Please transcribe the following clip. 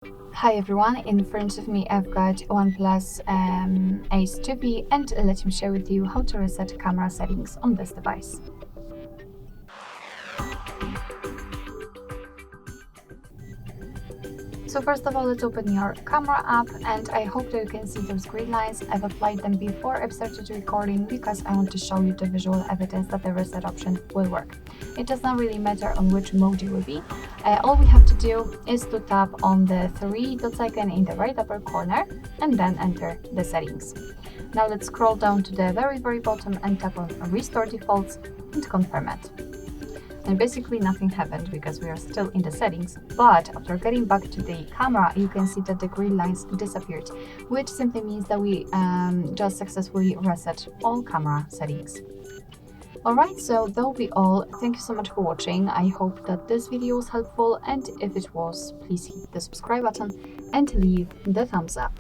Hi everyone, in front of me I've got OnePlus Ace 2B, and let me share with you how to reset camera settings on this device. So first of all, let's open your camera app, and I hope that you can see those green lines. I've applied them before I've started recording because I want to show you the visual evidence that the reset option will work. It does not really matter on which mode you will be. All we have to do is to tap on the three dots icon in the right upper corner and then enter the settings. Now let's scroll down to the very bottom and tap on Restore Defaults and confirm it. And basically nothing happened because we are still in the settings, but after getting back to the camera, you can see that the green lines disappeared, which simply means that we just successfully reset all camera settings. Alright, so that will be all. Thank you so much for watching. I hope that this video was helpful, and if it was, please hit the subscribe button and leave the thumbs up.